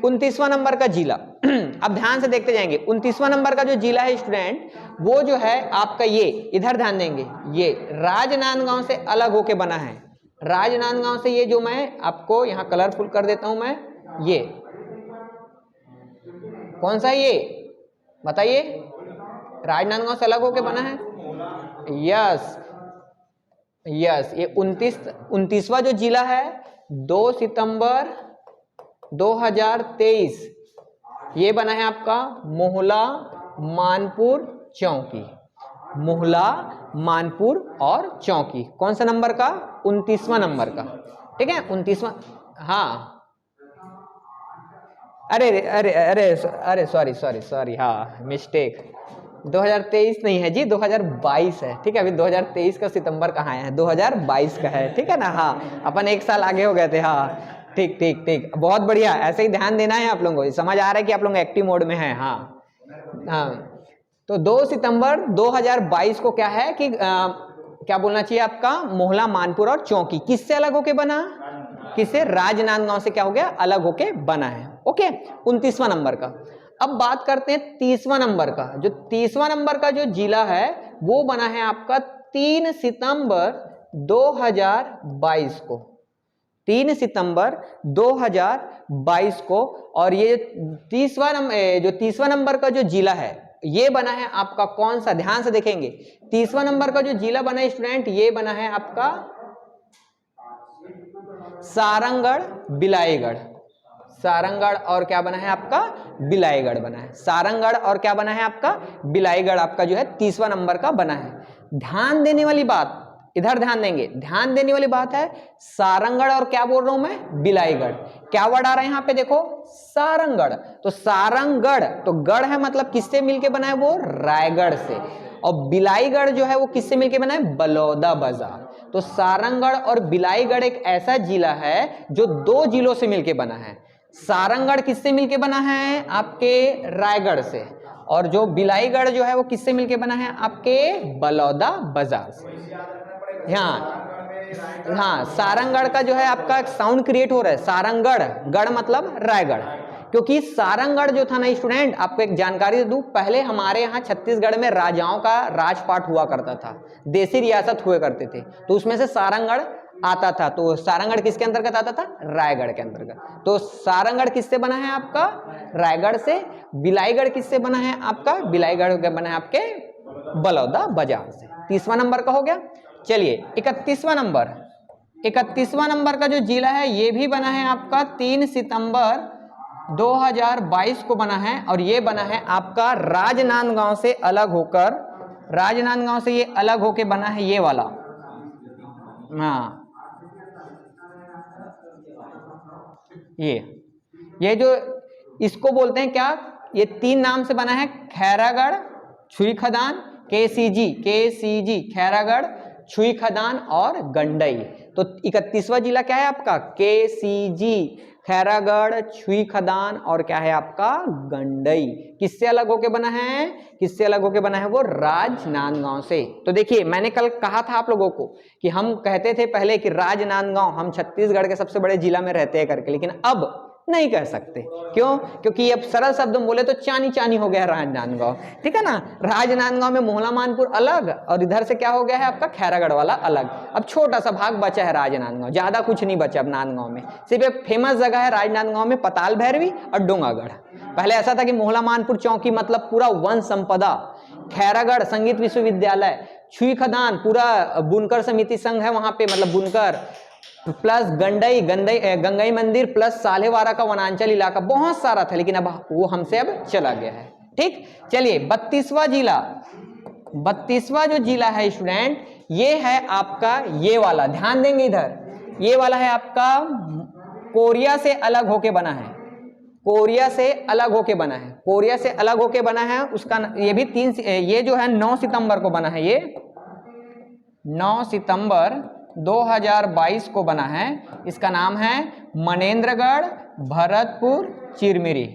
29वां number का जिला। अब ध्यान से देखते जाएंगे। 29वां नंबर का जो जिला है स्टूडेंट, वो जो है आपका ये, इधर ध्यान देंगे, ये राजनांदगांव से अलग होके बना है। राजनांदगांव से ये जो मैं आपको यहाँ कलरफुल कर देता हूं मैं, ये कौन सा, ये बताइए, राजनांदगांव से अलग होके बना है। यस यस, ये 29वां जो जिला है, 2 सितंबर 2023 ये बना है आपका मोहला, मानपुर, चौकी। मोहला, मानपुर और चौकी। कौन सा नंबर का? 29वां नंबर का। ठीक है, 29वां। हाँ, अरे अरे अरे अरे सॉरी, हाँ मिस्टेक, 2023 नहीं है जी, 2022 है। ठीक है, अभी 2023 का सितंबर कहाँ है, 2022 का है। ठीक है ना, हाँ अपन एक साल आगे हो गए थे। हाँ ठीक ठीक ठीक, बहुत बढ़िया, ऐसे ही ध्यान देना है आप लोगों को। समझ आ रहा है कि आप लोग एक्टिव मोड में हैं। हाँ हाँ, तो 2 सितंबर 2022 को क्या है कि क्या बोलना चाहिए आपका, मोहला, मानपुर और चौकी किससे अलग होके बना? किससे? राजनांदगांव से क्या हो गया, अलग होके बना है। ओके, 29वां नंबर का। अब बात करते हैं 30वां नंबर का। जो 30वां नंबर का जो जिला है वो बना है आपका 3 सितंबर 2022 को। 3 सितंबर 2022 को। और ये 30वां नंबर का जो जिला है ये बना है आपका कौन सा? ध्यान से देखेंगे, 30वां नंबर का जो जिला बना है स्टूडेंट, ये बना है आपका सारंगगढ़, बिलाईगढ़। सारंगगढ़ और क्या बना है आपका? बिलाईगढ़ बना है। सारंगगढ़ और क्या बना है आपका? बिलाईगढ़ आपका जो है 30वां नंबर का बना है। ध्यान देने वाली बात, इधर ध्यान देंगे, ध्यान देने वाली बात है, सारंगगढ़ और क्या बोल रहा हूं मैं? बिलाईगढ़। क्या वर्ड आ रहा है यहाँ पे देखो? सारंगगढ़। तो सारंगगढ़, तो गढ़ है मतलब किससे मिलके बना है वो? रायगढ़ से। और बिलाईगढ़ जो है वो किससे मिलके बना है? बलौदा बाजार। तो सारंगगढ़ और बिलाईगढ़ एक ऐसा जिला है जो 2 जिलों से मिलके बना है। सारंगगढ़ किससे मिलके बना है? आपके रायगढ़ से। और जो बिलाईगढ़ जो है वो किससे मिलके बना है? आपके बलौदा बाजार से। हाँ, सारंगगढ़ का जो है आपका साउंड क्रिएट हो रहा है, सारंगगढ़, गढ़ मतलब रायगढ़। क्योंकि सारंगगढ़ जो था ना स्टूडेंट, आपको एक जानकारी दे दूं, पहले हमारे यहाँ छत्तीसगढ़ में राजाओं का राजपाट हुआ करता था, देसी रियासत हुए करते थे, तो उसमें से सारंगगढ़ आता था। तो सारंगगढ़ किसके अंतर्गत आता था? रायगढ़ के अंतर्गत। तो सारंगगढ़ किससे बना है आपका? रायगढ़ से। बिलाईगढ़ किससे बना है आपका? बिलाईगढ़ बना है आपके बलौदा बाजार से। 30वां नंबर का हो गया। चलिए 31वां नंबर। 31वां नंबर का जो जिला है ये भी बना है आपका 3 सितंबर 2022 को बना है। और ये बना है आपका राजनांदगांव से अलग होकर, राजनांदगांव से ये अलग होके बना है ये वाला। हाँ, ये जो इसको बोलते हैं क्या, ये 3 नाम से बना है, खैरागढ़, छुई खदान, केसीजी, खैरागढ़, छुई खदान और गंडई। तो 31वां जिला क्या है आपका? केसीजी, खैरागढ़, छुई खदान और क्या है आपका? गंडई। किससे अलग होके बना है? किससे अलग होके बना है वो? राजनांदगांव से। तो देखिए, मैंने कल कहा था आप लोगों को कि हम कहते थे पहले कि राजनांदगांव हम छत्तीसगढ़ के सबसे बड़े जिला में रहते हैं करके, लेकिन अब नहीं कह सकते। क्यों? क्योंकि अब सरल शब्द में बोले तो चानी चानी हो गया राजनांदगांव। ठीक है ना, राजनांदगांव में मोहला, मानपुर अलग और इधर से क्या हो गया है आपका? खैरागढ़ वाला अलग। अब छोटा सा भाग बचा है राजनांदगांव, ज्यादा कुछ नहीं बचा अब नांदगांव में। सिर्फ एक फेमस जगह है राजनांदगांव में, पताल भैरवी और डोंगागढ़। पहले ऐसा था कि मोहला, मानपुर, चौकी मतलब पूरा वन संपदा, खैरागढ़ संगीत विश्वविद्यालय, छुई खदान पूरा बुनकर समिति संघ है वहां पे, मतलब बुनकर, प्लस गंगई मंदिर प्लस सालेवारा का वनांचल इलाका, बहुत सारा था, लेकिन अब वो हमसे अब चला गया है। ठीक, चलिए 32वां जिला। 32वां जो जिला है स्टूडेंट, ये है आपका ये वाला, ध्यान देंगे इधर, ये वाला है आपका कोरिया से अलग होके बना है। कोरिया से अलग होके बना है, कोरिया से अलग होके बना है। उसका ये भी ये जो है 9 सितंबर को बना है, ये 9 सितंबर 2022 को बना है। इसका नाम है मनेंद्रगढ़, भरतपुर, चिरमिरी।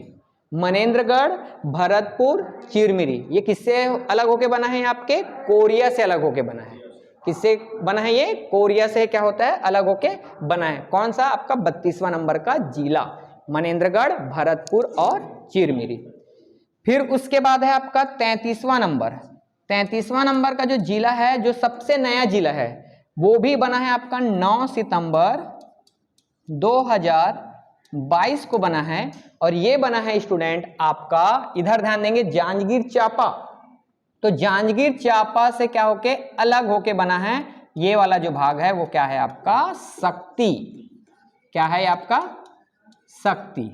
मनेंद्रगढ़, भरतपुर, चिरमिरी। ये किससे अलग होके बना है? आपके कोरिया से अलग होके बना है। किससे बना है ये? कोरिया से क्या होता है? अलग होके बना है। कौन सा? आपका 32वां नंबर का जिला। मनेंद्रगढ़, भरतपुर और चिरमिरी। फिर उसके बाद है आपका 33वां नंबर। 33वां नंबर का जो जिला है, जो सबसे नया जिला है, वो भी बना है आपका 9 सितंबर 2022 को बना है, और ये बना है स्टूडेंट आपका, इधर ध्यान देंगे, जांजगीर चांपा। तो जांजगीर चांपा से क्या होके अलग होके बना है, ये वाला जो भाग है वो क्या है आपका, शक्ति। क्या है आपका, शक्ति।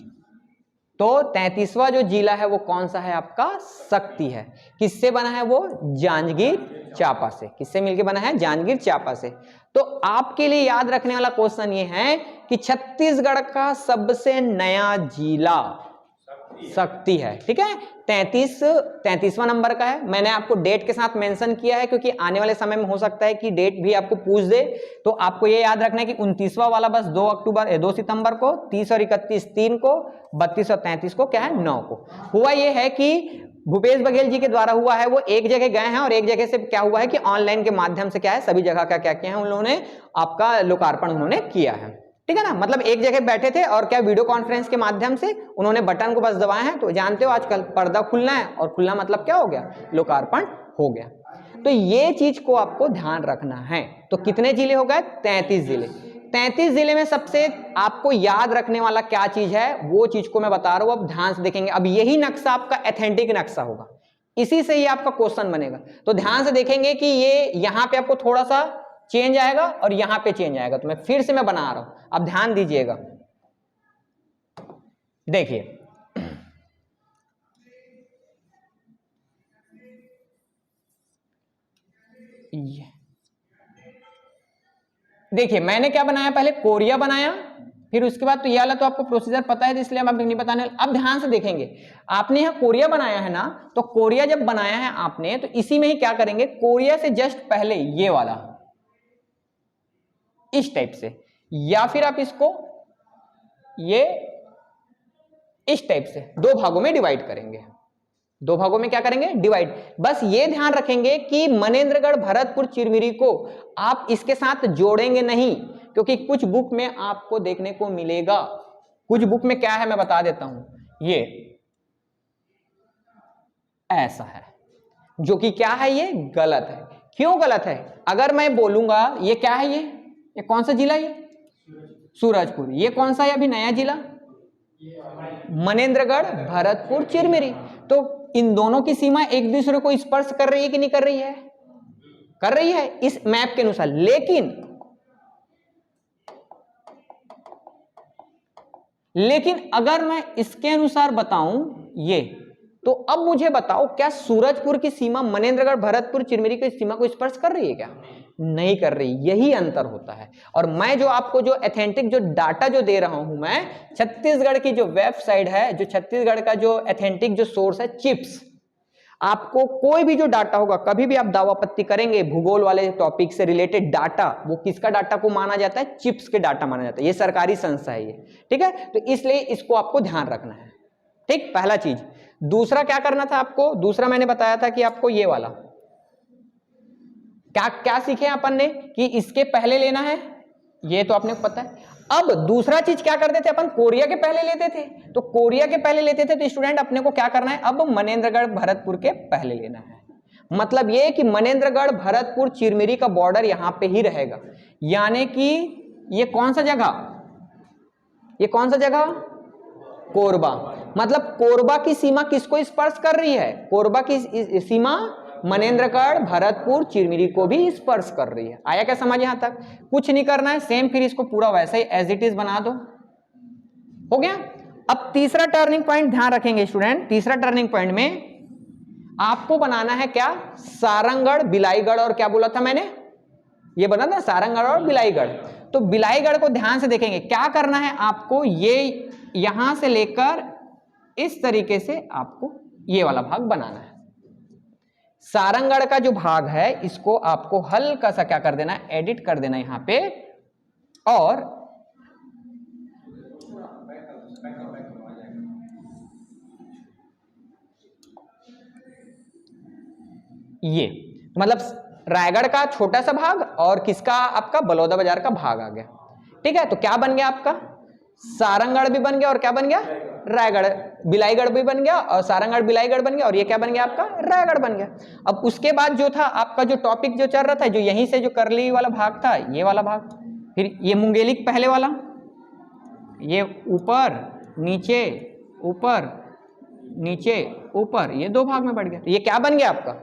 तो 33वां जो जिला है वो कौन सा है आपका, शक्ति है। किससे बना है वो, जांजगीर चांपा से। किससे मिलके बना है, जांजगीर चांपा से। तो आपके लिए याद रखने वाला क्वेश्चन ये है कि छत्तीसगढ़ का सबसे नया जिला शक्ति है। ठीक है, 33वां नंबर का है। मैंने आपको डेट के साथ मेंशन किया है क्योंकि आने वाले समय में हो सकता है कि डेट भी आपको पूछ दे। तो आपको ये याद रखना है कि 29वां वाला बस 2 सितंबर को, 30 और 31 3 को, 32 और 33 को क्या है 9 को। हुआ ये है कि भूपेश बघेल जी के द्वारा हुआ है, वो एक जगह गए हैं और एक जगह से क्या हुआ है कि ऑनलाइन के माध्यम से क्या है सभी जगह का क्या किया है उन्होंने, आपका लोकार्पण उन्होंने किया है। ठीक है ना, मतलब एक जगह बैठे थे और क्या वीडियो कॉन्फ्रेंस के माध्यम से उन्होंने बटन को बस दबाए हैं। तो जानते हो आजकल पर्दा खुलना है, और खुलना मतलब क्या हो गया, लोकार्पण हो गया। तो ये चीज को आपको ध्यान रखना है। तो कितने जिले हो गए, 33 जिले। 33 जिले में सबसे आपको याद रखने वाला क्या चीज है, वो चीज को मैं बता रहा हूं, अब ध्यान से देखेंगे। अब यही नक्शा आपका एथेंटिक नक्शा होगा, इसी से ही आपका क्वेश्चन बनेगा। तो ध्यान से देखेंगे कि ये यहां पे आपको थोड़ा सा चेंज आएगा और यहां पे चेंज आएगा। तो मैं फिर से मैं बना रहा हूं, अब ध्यान दीजिएगा। देखिए देखिए मैंने क्या बनाया, पहले कोरिया बनाया, फिर उसके बाद तो ये वाला तो आपको प्रोसीजर पता है, इसलिए हम नहीं बताने। अब ध्यान से देखेंगे, आपने यहां कोरिया बनाया है ना, तो कोरिया जब बनाया है आपने, तो इसी में ही क्या करेंगे, कोरिया से जस्ट पहले ये वाला इस टाइप से, या फिर आप इसको ये इस टाइप से 2 भागों में डिवाइड करेंगे। 2 भागों में क्या करेंगे, डिवाइड। बस ये ध्यान रखेंगे कि मनेंद्रगढ़, भरतपुर, चिरमिरी को आप इसके साथ जोड़ेंगे नहीं, क्योंकि कुछ बुक में आपको देखने को मिलेगा, कुछ बुक में क्या है मैं बता देता हूं, ये ऐसा है, जो कि क्या है, ये गलत है। क्यों गलत है, अगर मैं बोलूंगा ये क्या है, ये कौन सा जिला, ये सूरजपुर। ये कौन सा है अभी नया जिला, मनेंद्रगढ़, भरतपुर, चिरमिरी। तो इन दोनों की सीमा एक दूसरे को स्पर्श कर रही है कि नहीं कर रही है, कर रही है इस मैप के अनुसार। लेकिन अगर मैं इसके अनुसार बताऊं ये, तो अब मुझे बताओ क्या सूरजपुर की सीमा मनेंद्रगढ़, भरतपुर, चिरमिरी की सीमा को स्पर्श कर रही है क्या, नहीं कर रही। यही अंतर होता है। और मैं जो आपको जो एथेंटिक जो डाटा जो दे रहा हूं, मैं छत्तीसगढ़ की जो वेबसाइट है, जो छत्तीसगढ़ का जो एथेंटिक जो सोर्स है चिप्स, आपको कोई भी जो डाटा होगा, कभी भी आप दावापत्ति करेंगे भूगोल वाले टॉपिक से रिलेटेड डाटा, वो किसका डाटा को माना जाता है, चिप्स के डाटा माना जाता है। ये सरकारी संस्था है ये, ठीक है। तो इसलिए इसको आपको ध्यान रखना है, ठीक, पहला चीज। दूसरा क्या करना था आपको, दूसरा मैंने बताया था कि आपको ये वाला क्या क्या सीखे अपन ने कि इसके पहले लेना है, ये तो आपने पता है। अब दूसरा चीज क्या करते थे अपन, कोरिया के पहले लेते थे। तो कोरिया के पहले लेते थे तो स्टूडेंट अपने को क्या करना है, अब मनेंद्रगढ़, भरतपुर के पहले लेना है। मतलब ये कि मनेंद्रगढ़, भरतपुर, चिरमिरी का बॉर्डर यहां पे ही रहेगा। यानी कि ये कौन सा जगह, ये कौन सा जगह, कोरबा। मतलब कोरबा की सीमा किसको स्पर्श कर रही है, कोरबा की सीमा मनेंद्रगढ़, भरतपुर, चिरमिरी को भी स्पर्श कर रही है। आया क्या समझ यहां तक, कुछ नहीं करना है, सेम फिर इसको पूरा वैसे ही एज इट इज बना दो, हो गया। अब तीसरा टर्निंग पॉइंट ध्यान रखेंगे स्टूडेंट, तीसरा टर्निंग पॉइंट में आपको बनाना है क्या, सारंगगढ़, बिलाईगढ़, और क्या बोला था मैंने, ये बना था सारंगगढ़ और बिलाईगढ़। तो बिलाईगढ़ को ध्यान से देखेंगे, क्या करना है आपको, ये यहां से लेकर इस तरीके से आपको ये वाला भाग बनाना है। सारंगगढ़ का जो भाग है इसको आपको हल्का सा क्या कर देना है, एडिट कर देना यहां पे, और ये मतलब रायगढ़ का छोटा सा भाग और किसका आपका बलौदा बाजार का भाग आ गया, ठीक है। तो क्या बन गया आपका, सारंगगढ़ भी बन गया और क्या बन गया, रायगढ़। बिलाईगढ़ भी बन गया और सारंगगढ़ बिलाईगढ़ बन गया और ये क्या बन गया आपका, रायगढ़ बन गया। अब उसके बाद जो था आपका जो टॉपिक जो चल रहा था, जो यहीं से जो करली वाला भाग था, ये वाला भाग, फिर ये मुंगेलिक पहले वाला, ये ऊपर नीचे ऊपर नीचे ऊपर, ये दो भाग में बढ़ गया। ये क्या बन गया आपका,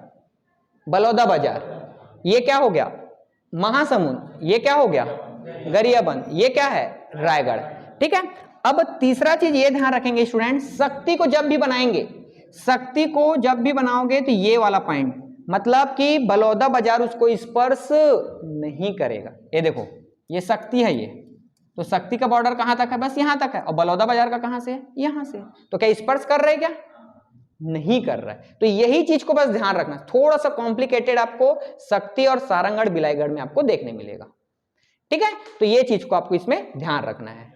बलौदा बाजार। ये क्या हो गया, महासमुंद। ये क्या हो गया, गरियाबंद। ये क्या है, रायगढ़। ठीक है। अब तीसरा चीज ये ध्यान रखेंगे स्टूडेंट, शक्ति को जब भी बनाएंगे, शक्ति को जब भी बनाओगे तो ये वाला पॉइंट, मतलब कि बलौदा बाजार उसको स्पर्श नहीं करेगा। ये देखो, ये शक्ति है, ये तो शक्ति का बॉर्डर कहां तक है, बस यहां तक है। और बलौदा बाजार का कहां से है, यहां से। तो क्या स्पर्श कर रहे हैं, क्या नहीं कर रहा है। तो यही चीज को बस ध्यान रखना, थोड़ा सा कॉम्प्लिकेटेड आपको शक्ति और सारंगगढ़ बिलाईगढ़ में आपको देखने मिलेगा। ठीक है, तो ये चीज को आपको इसमें ध्यान रखना है।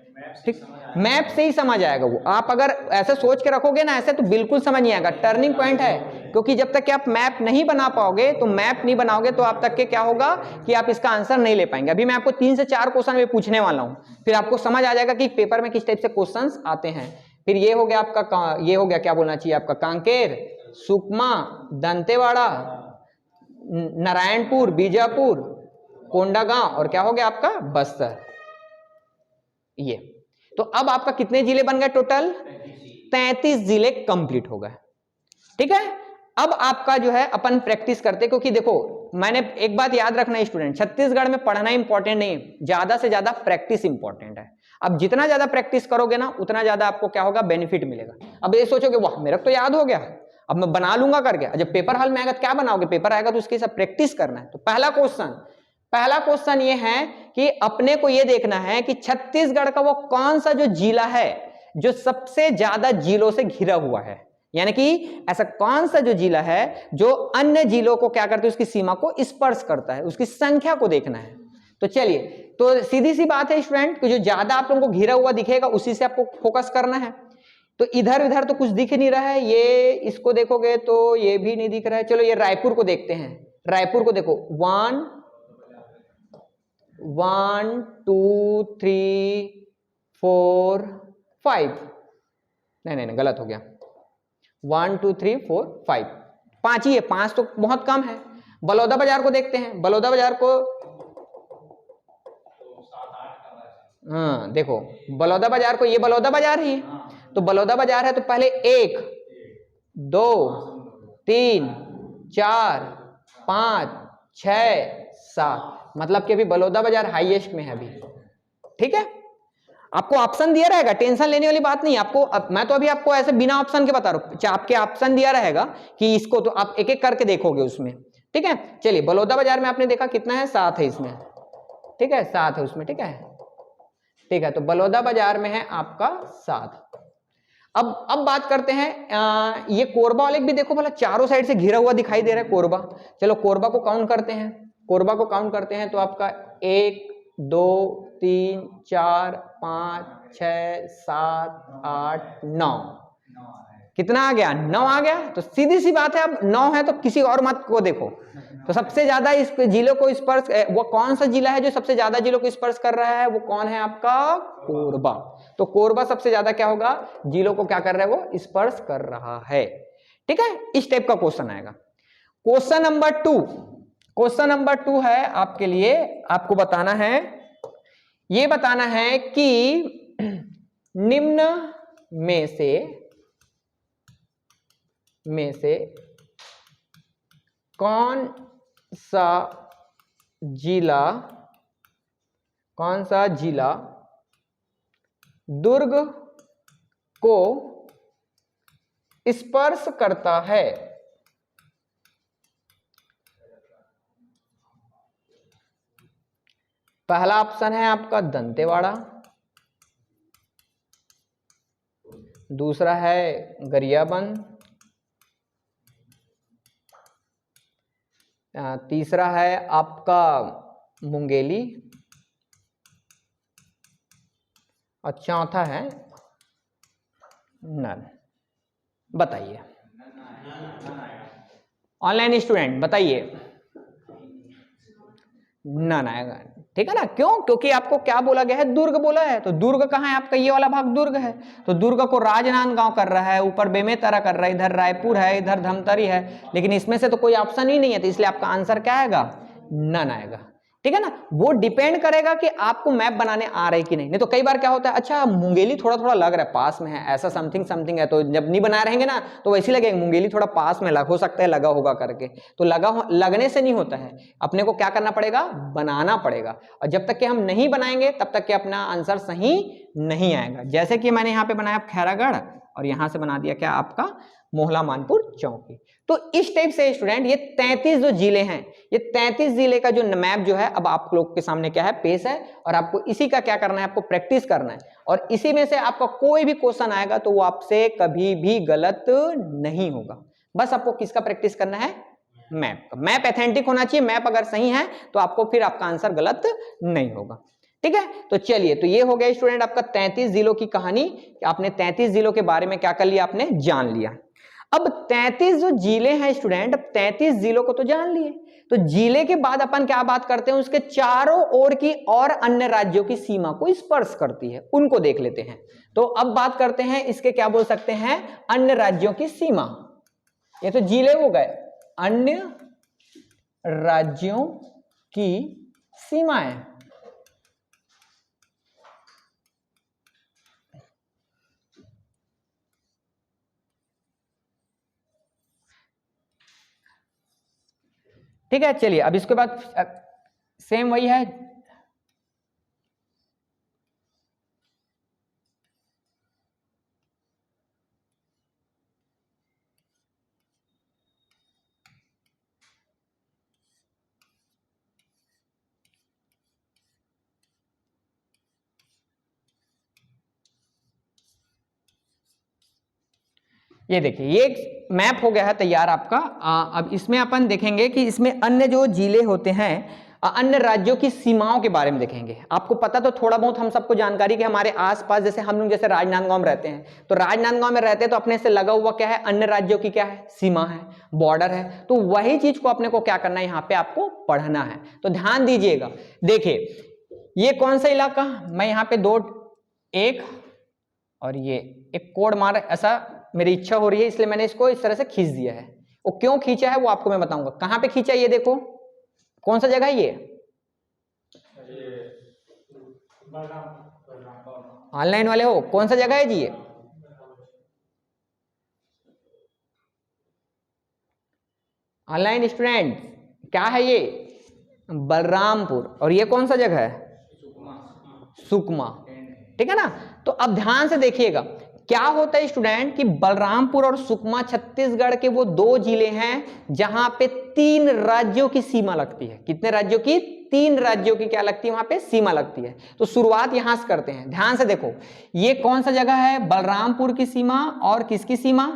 ठीक, मैप से ही समझ आएगा वो। आप अगर ऐसे सोच के रखोगे ना ऐसे, तो बिल्कुल समझ नहीं आएगा। टर्निंग पॉइंट है, क्योंकि जब तक कि आप मैप नहीं बना पाओगे, तो मैप नहीं बनाओगे तो आप तक के क्या होगा कि आप इसका आंसर नहीं ले पाएंगे। अभी मैं आपको 3 से 4 क्वेश्चन में पूछने वाला हूं, फिर आपको समझ आ जाएगा कि पेपर में किस टाइप से क्वेश्चंस आते हैं। फिर ये हो गया आपका, ये हो गया क्या बोलना चाहिए आपका, कांकेर, सुकमा, दंतेवाड़ा, नारायणपुर, बीजापुर, कोंडागांव और क्या हो गया आपका, बस्तर। ये तो अब आपका कितने जिले बन गए टोटल, 33 जिले कंप्लीट हो गए। ठीक है। अब आपका जो है अपन प्रैक्टिस करते, क्योंकि देखो मैंने एक बात याद रखना है स्टूडेंट, छत्तीसगढ़ में पढ़ना इंपॉर्टेंट नहीं, ज्यादा से ज्यादा प्रैक्टिस इंपॉर्टेंट है। अब जितना ज्यादा प्रैक्टिस करोगे ना, उतना ज्यादा आपको क्या होगा, बेनिफिट मिलेगा। अब ये सोचोगे वाह मेरा तो याद हो गया, अब मैं बना लूंगा करके। जब पेपर हॉल में आएगा तो क्या बनाओगे, पेपर आएगा तो उसके साथ प्रैक्टिस करना है। तो पहला क्वेश्चन ये है कि अपने को ये देखना है कि छत्तीसगढ़ का वो कौन सा जो जिला है जो सबसे ज्यादा जिलों से घिरा हुआ है, यानी कि ऐसा कौन सा जो जिला है जो अन्य जिलों को क्या करते हैं, उसकी सीमा को स्पर्श करता है, उसकी संख्या को देखना है। तो चलिए, तो सीधी सी बात है स्टूडेंट कि जो ज्यादा आप लोगों को घिरा हुआ दिखेगा उसी से आपको फोकस करना है। तो इधर उधर तो कुछ दिख नहीं रहा है, ये इसको देखोगे तो ये भी नहीं दिख रहा है। चलो ये रायपुर को देखते हैं, रायपुर को देखो, 1 2 3 4 5, नहीं गलत हो गया, 1 2 3 4 5, 5 ही है, 5 तो बहुत कम है। बलौदा बाजार को देखते हैं, बलौदा बाजार को, हाँ देखो बलौदा बाजार को, ये बलौदा बाजार ही, तो बलौदा बाजार है तो पहले 1 2 3 4 5 6 7, मतलब कि अभी बलौदा बाजार हाईएस्ट में है अभी। ठीक है, आपको ऑप्शन दिया रहेगा, टेंशन लेने वाली बात नहीं आपको। मैं तो अभी आपको ऐसे बिना ऑप्शन के बता रहा हूं, आपके ऑप्शन दिया रहेगा कि इसको, तो आप एक एक करके देखोगे उसमें। ठीक है, चलिए बलौदा बाजार में आपने देखा कितना है, 7 है इसमें। ठीक है, 7 है उसमें। ठीक है, तो बलौदा बाजार में है आपका 7। अब बात करते हैं, ये कोरबा वाले भी देखो भला, चारों साइड से घिरा हुआ दिखाई दे रहा है कोरबा। चलो कोरबा को काउंट करते हैं, कोरबा को काउंट करते हैं तो आपका 1 2 3 4 5 6 7 8 9, कितना आ गया, 9 आ गया। तो सीधी सी बात है, अब 9 है तो किसी और मत को देखो। तो सबसे ज्यादा इस जिलों को स्पर्श, वो कौन सा जिला है जो सबसे ज्यादा जिलों को स्पर्श कर रहा है, वो कौन है आपका, कोरबा। तो कोरबा सबसे ज्यादा क्या होगा, जिलों को क्या कर रहा है, वो स्पर्श कर रहा है। ठीक है, इस टाइप का क्वेश्चन आएगा। क्वेश्चन नंबर 2 है आपके लिए, आपको बताना है, ये बताना है कि निम्न में से कौन सा जिला दुर्ग को स्पर्श करता है। पहला ऑप्शन है आपका दंतेवाड़ा, दूसरा है गरियाबंद, तीसरा है आपका मुंगेली और चौथा है नन। बताइए ऑनलाइन स्टूडेंट, बताइए नन आएगा। ठीक है ना, क्यों? क्योंकि आपको क्या बोला गया है, दुर्ग बोला है। तो दुर्ग कहाँ है आपका, ये वाला भाग दुर्ग है। तो दुर्ग को राजनांदगांव कर रहा है, ऊपर बेमेतरा कर रहा है, इधर रायपुर है, इधर धमतरी है, लेकिन इसमें से तो कोई ऑप्शन ही नहीं है, तो इसलिए आपका आंसर क्या आएगा, नन आएगा। ठीक है ना, वो डिपेंड करेगा कि आपको मैप बनाने आ रहे कि नहीं तो कई बार क्या होता है, अच्छा मुंगेली थोड़ा थोड़ा लग रहा है, पास में है, ऐसा समथिंग समथिंग है, तो जब नहीं बना रहेंगे ना तो वैसे लगेगा मुंगेली थोड़ा पास में हो सकता है लगा होगा करके। तो लगने से नहीं होता है, अपने को क्या करना पड़ेगा, बनाना पड़ेगा। और जब तक कि हम नहीं बनाएंगे तब तक कि अपना आंसर सही नहीं आएगा। जैसे कि मैंने यहाँ पे बनाया खैरागढ़ और यहाँ से बना दिया क्या आपका मोहला मानपुर चौकी। तो इस टाइप से स्टूडेंट ये 33 जो जिले हैं, ये 33 जिले का जो मैप जो है अब आप लोग के सामने क्या है, पेश है, और आपको इसी का क्या करना है, आपको प्रैक्टिस करना है। और इसी में से आपका कोई भी क्वेश्चन आएगा तो वो आपसे कभी भी गलत नहीं होगा। बस आपको किसका प्रैक्टिस करना है, मैप का। मैप एथेंटिक होना चाहिए, मैप अगर सही है तो आपको फिर आपका आंसर गलत नहीं होगा। ठीक है, तो चलिए, तो ये हो गया स्टूडेंट आपका 33 जिलों की कहानी। आपने 33 जिलों के बारे में क्या कर लिया, आपने जान लिया। अब 33 जो जिले हैं स्टूडेंट, 33 जिलों को तो जान लिए, तो जिले के बाद अपन क्या बात करते हैं, उसके चारों ओर की और अन्य राज्यों की सीमा को स्पर्श करती है, उनको देख लेते हैं। तो अब बात करते हैं इसके क्या बोल सकते हैं, अन्य राज्यों की सीमा। ये तो जिले हो गए, अन्य राज्यों की सीमाएं। ठीक है, चलिए अब इसके बाद सेम वही है। ये देखिए, ये मैप हो गया है तैयार आपका। अब इसमें अपन देखेंगे कि इसमें अन्य जो जिले होते हैं, अन्य राज्यों की सीमाओं के बारे में देखेंगे। आपको पता तो थोड़ा बहुत हम सबको जानकारी कि हमारे आसपास, जैसे हम लोग जैसे राजनांदगांव में रहते हैं, तो राजनांदगांव में रहते हैं तो अपने से लगा हुआ क्या है, अन्य राज्यों की क्या है, सीमा है, बॉर्डर है। तो वही चीज को अपने को क्या करना है, यहाँ पे आपको पढ़ना है। तो ध्यान दीजिएगा, देखिए ये कौन सा इलाका, मैं यहाँ पे दो, एक और ये एक कोड मार, ऐसा मेरी इच्छा हो रही है इसलिए मैंने इसको इस तरह से खींच दिया है। वो क्यों खींचा है वो आपको मैं बताऊंगा। कहां पे खींचा है ये देखो, कौन सा जगह है ये, ऑनलाइन वाले हो, कौन सा जगह है जी ये, ऑनलाइन स्टूडेंट, क्या है ये, बलरामपुर। और ये कौन सा जगह है, सुकमा। ठीक है ना, तो अब ध्यान से देखिएगा क्या होता है स्टूडेंट कि बलरामपुर और सुकमा छत्तीसगढ़ के वो दो जिले हैं जहां पे 3 राज्यों की सीमा लगती है। कितने राज्यों की, 3 राज्यों की क्या लगती है, वहां पे सीमा लगती है। तो शुरुआत यहां से करते हैं, ध्यान से देखो ये कौन सा जगह है, बलरामपुर की सीमा और किसकी सीमा,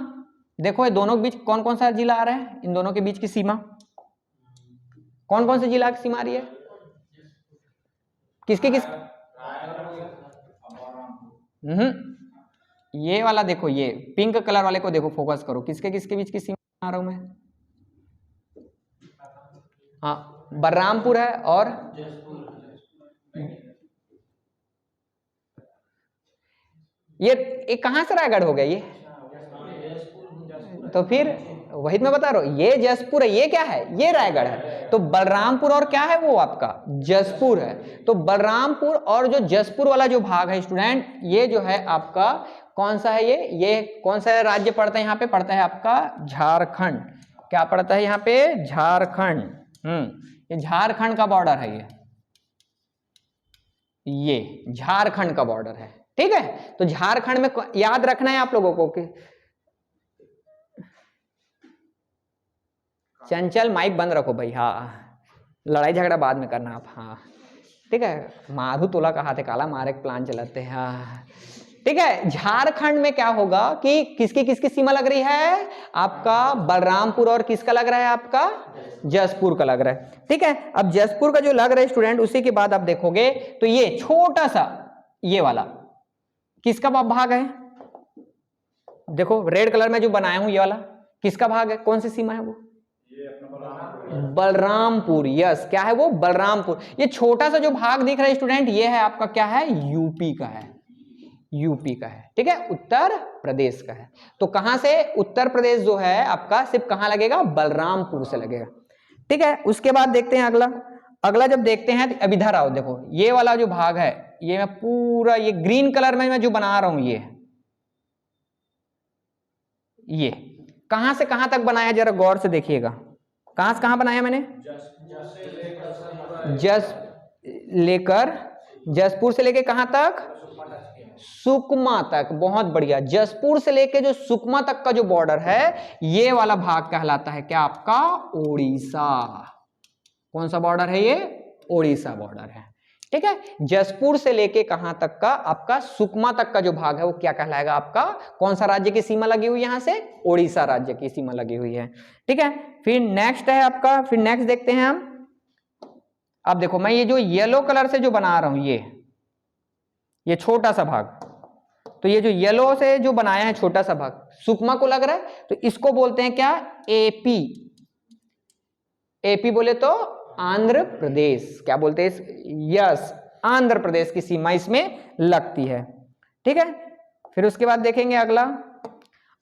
देखो ये दोनों के बीच कौन कौन सा जिला आ रहा है, इन दोनों के बीच की सीमा, कौन कौन से जिला की सीमा आ रही है, किसके किस, ये वाला देखो, ये पिंक कलर वाले को देखो, फोकस करो, किसके किसके बीच की सीमा आ रहा हूं मैं, हाँ बलरामपुर है और ये कहां से रायगढ़ हो गया ये, तो फिर वही मैं बता रहा हूं, ये जसपुर है, ये क्या है, ये रायगढ़ है। तो बलरामपुर और क्या है वो आपका जसपुर है। तो बलरामपुर और जो जसपुर वाला जो भाग है स्टूडेंट, ये जो है आपका कौन सा है, ये कौन सा राज्य पड़ता है, यहाँ पे पड़ता है आपका झारखंड। क्या पड़ता है यहाँ पे, झारखंड। ये झारखंड का बॉर्डर है, ये झारखंड का बॉर्डर है। ठीक है, तो झारखंड में याद रखना है आप लोगों को कि चंचल माइक बंद रखो भाई, हाँ लड़ाई झगड़ा बाद में करना आप, हाँ ठीक है, माधु तोला कहा थे काला मारे प्लान चलाते हैं, हाँ ठीक है। झारखंड में क्या होगा कि किसकी किसकी सीमा लग रही है, आपका बलरामपुर और किसका लग रहा है, आपका जसपुर का लग रहा है। ठीक है, अब जसपुर का जो लग रहा है स्टूडेंट, उसी के बाद आप देखोगे तो ये छोटा सा ये वाला किसका भाग है, देखो रेड कलर में जो बनाया हूं ये वाला किसका भाग है, कौन सी सीमा है वो, बलरामपुर। यस, क्या है वो? बलरामपुर। ये छोटा सा जो भाग दिख रहा है स्टूडेंट, ये है आपका क्या है? यूपी का है, यूपी का है। ठीक है, उत्तर प्रदेश का है। तो कहां से? उत्तर प्रदेश जो है आपका सिर्फ कहां लगेगा? बलरामपुर से लगेगा। ठीक है, उसके बाद देखते हैं अगला। अगला जब देखते हैं तो अब इधर आओ, देखो ये वाला जो भाग है, ये मैं पूरा ये ग्रीन कलर में मैं जो बना रहा हूं, ये कहां से कहां तक बनाया, जरा गौर से देखिएगा। कहां से कहां बनाया मैंने? जसपुर से लेकर कहां तक? सुकमा तक। बहुत बढ़िया। जसपुर से लेके जो सुकमा तक का जो बॉर्डर है, ये वाला भाग कहलाता है क्या? आपका ओडिशा। कौन सा बॉर्डर है ये? ओडिशा बॉर्डर है। ठीक है, जसपुर से लेके कहां तक का? आपका सुकमा तक का जो भाग है वो क्या कहलाएगा आपका? कौन सा राज्य की सीमा लगी हुई? यहां से ओडिशा राज्य की सीमा लगी हुई है। ठीक है, फिर नेक्स्ट है आपका, फिर नेक्स्ट देखते हैं हम। अब देखो मैं ये जो येलो कलर से जो बना रहा हूं, ये छोटा सा भाग, तो ये जो येलो से जो बनाया है छोटा सा भाग, सुकमा को लग रहा है, तो इसको बोलते हैं क्या? एपी। एपी बोले तो आंध्र प्रदेश। क्या बोलते हैं? यस, आंध्र प्रदेश की सीमा इसमें लगती है। ठीक है, फिर उसके बाद देखेंगे अगला।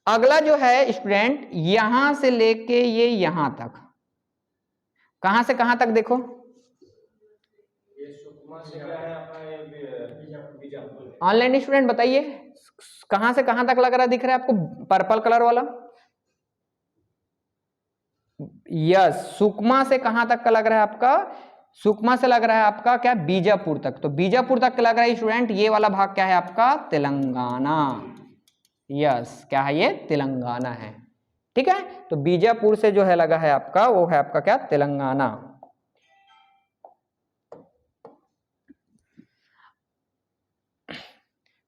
अगला जो है स्टूडेंट, यहां से लेके ये यहां तक, कहां से कहां तक? देखो ऑनलाइन स्टूडेंट बताइए, कहां से कहां तक लग रहा है? दिख रहा है आपको पर्पल कलर वाला? यस, सुकमा से कहां तक का लग रहा है आपका? सुकमा से लग रहा है आपका क्या? बीजापुर तक। तो बीजापुर तक लग रहा है स्टूडेंट, ये वाला भाग क्या है आपका? तेलंगाना। यस, क्या है ये? तेलंगाना है। ठीक है, तो बीजापुर से जो है लगा है आपका, वो है आपका क्या? तेलंगाना।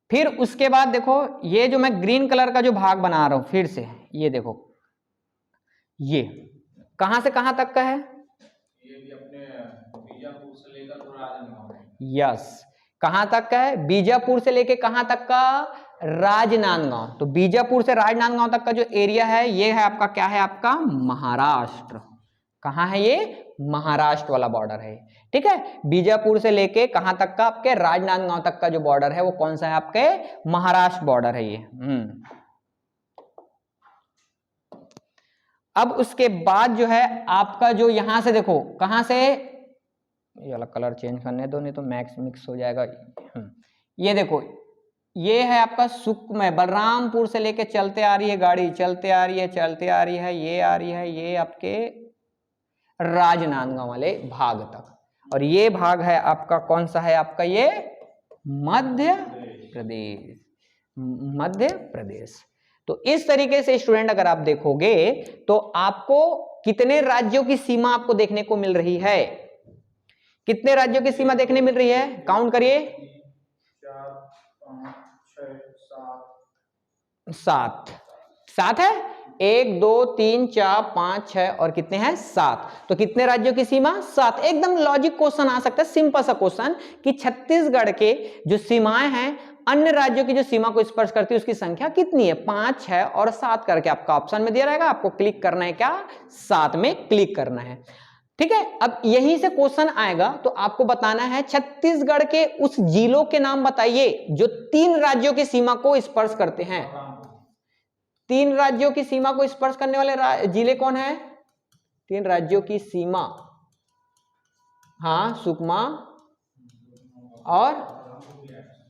फिर उसके बाद देखो, ये जो मैं ग्रीन कलर का जो भाग बना रहा हूं फिर से, ये देखो, ये कहां से कहां तक का है? ये भी अपने बीजापुर से लेकर राजनांदगांव। यस, कहां तक का है? बीजापुर से लेकर कहां तक का? राजनांदगांव। तो बीजापुर से राजनांदगांव तक का जो एरिया है, ये है आपका क्या है? आपका महाराष्ट्र। कहां है ये? महाराष्ट्र वाला बॉर्डर है। ठीक है, बीजापुर से लेके कहां तक का? आपके राजनांदगांव तक का जो बॉर्डर है वो कौन सा है? आपके महाराष्ट्र बॉर्डर है ये। अब उसके बाद जो है आपका जो यहां से देखो, कहां से? ये वाला कलर चेंज करने दो, नहीं तो मैक्स मिक्स हो जाएगा। ये देखो, ये है आपका सुकमा। बलरामपुर से लेके चलते आ रही है गाड़ी, चलते आ रही है, चलते आ रही है, ये आ रही है, ये आपके राजनांदगांव वाले भाग तक। और ये भाग है आपका कौन सा है? आपका ये मध्य प्रदेश। मध्य प्रदेश। तो इस तरीके से स्टूडेंट अगर आप देखोगे तो आपको कितने राज्यों की सीमा आपको देखने को मिल रही है? कितने राज्यों की सीमा देखने मिल रही है? काउंट करिए। 4, 5, 6, 7। 7 है? 1, 2, 3, 4, 5, 6 और कितने हैं? 7। तो कितने राज्यों की सीमा? 7। एकदम लॉजिक क्वेश्चन आ सकता है, सिंपल सा क्वेश्चन, कि छत्तीसगढ़ के जो सीमाएं हैं अन्य राज्यों की जो सीमा को स्पर्श करती है उसकी संख्या कितनी है? 5, 6 और 7 करके आपका ऑप्शन में दिया रहेगा। आपको क्लिक करना है क्या? 7 में क्लिक करना है। ठीक है, अब यहीं से क्वेश्चन आएगा, तो आपको बताना है छत्तीसगढ़ के उस जिलों के नाम बताइए जो 3 राज्यों की सीमा को स्पर्श करते हैं। 3 राज्यों की सीमा को स्पर्श करने वाले जिले कौन है? 3 राज्यों की सीमा, हाँ, सुकमा और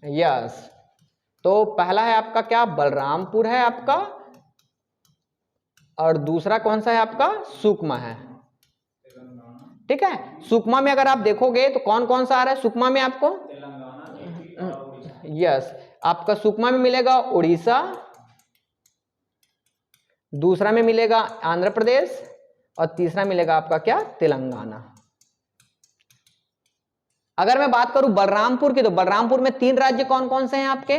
यस। तो पहला है आपका क्या? बलरामपुर है आपका, और दूसरा कौन सा है आपका? सुकमा है। ठीक है, सुकमा में अगर आप देखोगे तो कौन कौन सा आ रहा है सुकमा में आपको? यस, आपका सुकमा में मिलेगा उड़ीसा, दूसरा में मिलेगा आंध्र प्रदेश, और तीसरा मिलेगा आपका क्या? तेलंगाना। अगर मैं बात करूं बलरामपुर की, तो बलरामपुर में 3 राज्य कौन कौन से हैं आपके?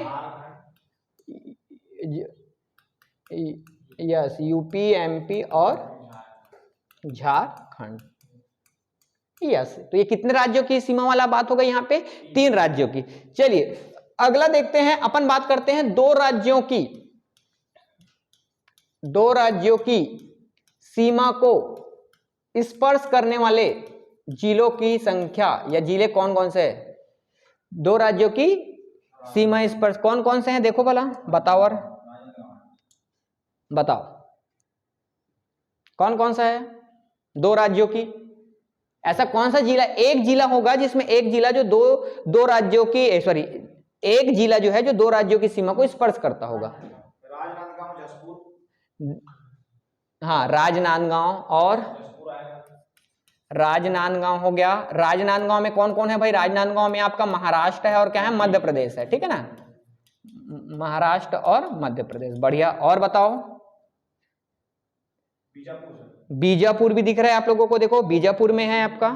यस, यूपी, एमपी और झारखंड। यस, तो ये कितने राज्यों की सीमा वाला बात होगा? यहाँ पे 3 राज्यों की। चलिए अगला देखते हैं, अपन बात करते हैं 2 राज्यों की। 2 राज्यों की सीमा को स्पर्श करने वाले जिलों की संख्या या जिले कौन कौन से हैं? दो राज्यों की सीमा स्पर्श कौन कौन से हैं देखो भला, बताओ और बताओ कौन कौन सा है दो राज्यों की। ऐसा कौन सा जिला, एक जिला होगा जिसमें एक जिला जो दो राज्यों की सॉरी एक जिला जो है जो दो राज्यों की सीमा को स्पर्श करता होगा। राजनांदगांव, जसपुर। हाँ, राजनांदगांव और राजनांदगांव हो गया। राजनांदगांव में कौन कौन है भाई? राजनांदगांव में आपका महाराष्ट्र है और क्या है? मध्य प्रदेश है, ठीक है ना, महाराष्ट्र और मध्य प्रदेश, बढ़िया। और बताओ, बीजापुर भी दिख रहा है आप लोगों को, देखो बीजापुर में है आपका,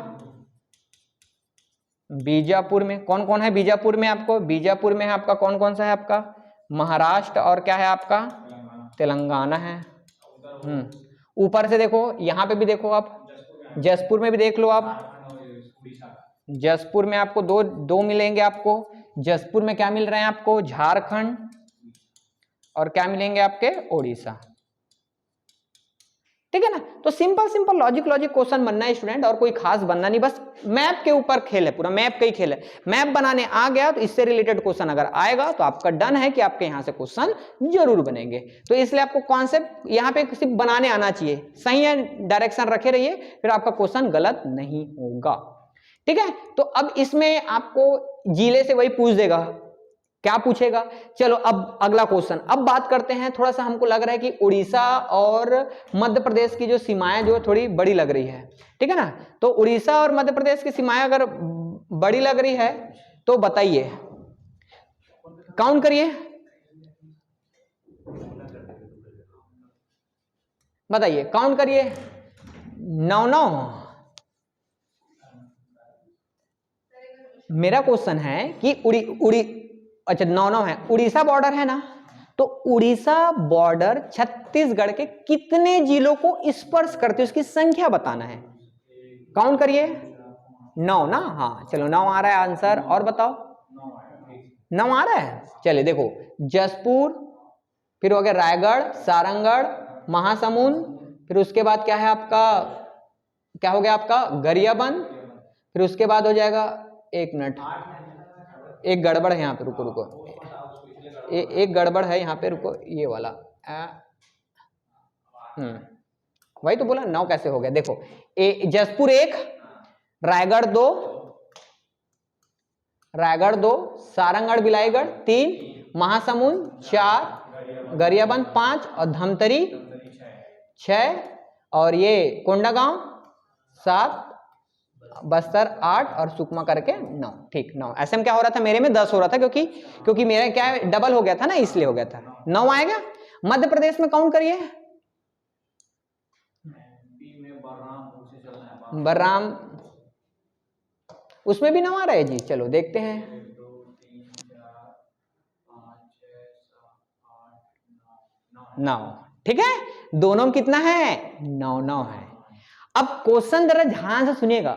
बीजापुर में कौन कौन है? बीजापुर में आपको, बीजापुर में है आपका कौन कौन सा है आपका? महाराष्ट्र और क्या है आपका? तेलंगाना है। ऊपर से देखो, यहाँ पे भी देखो आप, जसपुर में भी देख लो आप, जसपुर में आपको दो मिलेंगे आपको। जसपुर में क्या मिल रहे हैं आपको? झारखंड और क्या मिलेंगे आपके? ओडिशा, ठीक है ना। तो सिंपल सिंपल लॉजिक क्वेश्चन बनना है स्टूडेंट, और कोई खास बनना नहीं, बस मैप के ऊपर खेल है, पूरा मैप का ही खेल है। मैप बनाने आ गया तो इससे रिलेटेड क्वेश्चन अगर आएगा तो आपका डन है कि आपके यहां से क्वेश्चन जरूर बनेंगे। तो इसलिए आपको कॉन्सेप्ट यहां पे सिर्फ बनाने आना चाहिए, सही है, डायरेक्शन रखे रहिए, फिर आपका क्वेश्चन गलत नहीं होगा, ठीक है। तो अब इसमें आपको जिले से वही पूछ देगा, क्या पूछेगा? चलो अब अगला क्वेश्चन, अब बात करते हैं, थोड़ा सा हमको लग रहा है कि उड़ीसा और मध्य प्रदेश की जो सीमाएं जो थोड़ी बड़ी लग रही है, ठीक है ना। तो उड़ीसा और मध्य प्रदेश की सीमाएं अगर बड़ी लग रही है तो बताइए, काउंट करिए, बताइए, काउंट करिए, 9 मेरा क्वेश्चन है कि अच्छा 9 है, उड़ीसा बॉर्डर है ना, तो उड़ीसा बॉर्डर छत्तीसगढ़ के कितने जिलों को स्पर्श करते हैं उसकी संख्या बताना है। काउंट करिए, 9 ना, हाँ चलो 9 आ रहा है आंसर, और बताओ 9 आ रहा है। चलिए देखो, जसपुर, फिर हो गया रायगढ़, सारंगढ़, महासमुंद, फिर उसके बाद क्या है आपका, क्या हो गया आपका? गरियाबंद, फिर उसके बाद हो जाएगा, एक मिनट, एक गड़बड़ है यहाँ पे, रुको रुको, एक गड़बड़ है यहाँ पे, रुको, ये वाला वही तो बोला 9 कैसे हो गया। देखो, जसपुर 1, रायगढ़ 2, सारंगढ़ बिलाईगढ़ 3, महासमुंद 4, गरियाबंद 5 और धमतरी 6, और ये कोंडागांव 7, बस्तर 8 और सुकमा करके 9, ठीक 9। ऐसे में क्या हो रहा था, मेरे में 10 हो रहा था, क्योंकि मेरा क्या है, डबल हो गया था ना, इसलिए हो गया था, 9 आएगा। मध्य प्रदेश में काउंट करिए, बर्राम, उसमें भी 9 आ रहा है जी, चलो देखते हैं, 9, ठीक है, दोनों में कितना है? 9 है। अब क्वेश्चन जरा ध्यान से सुनिएगा,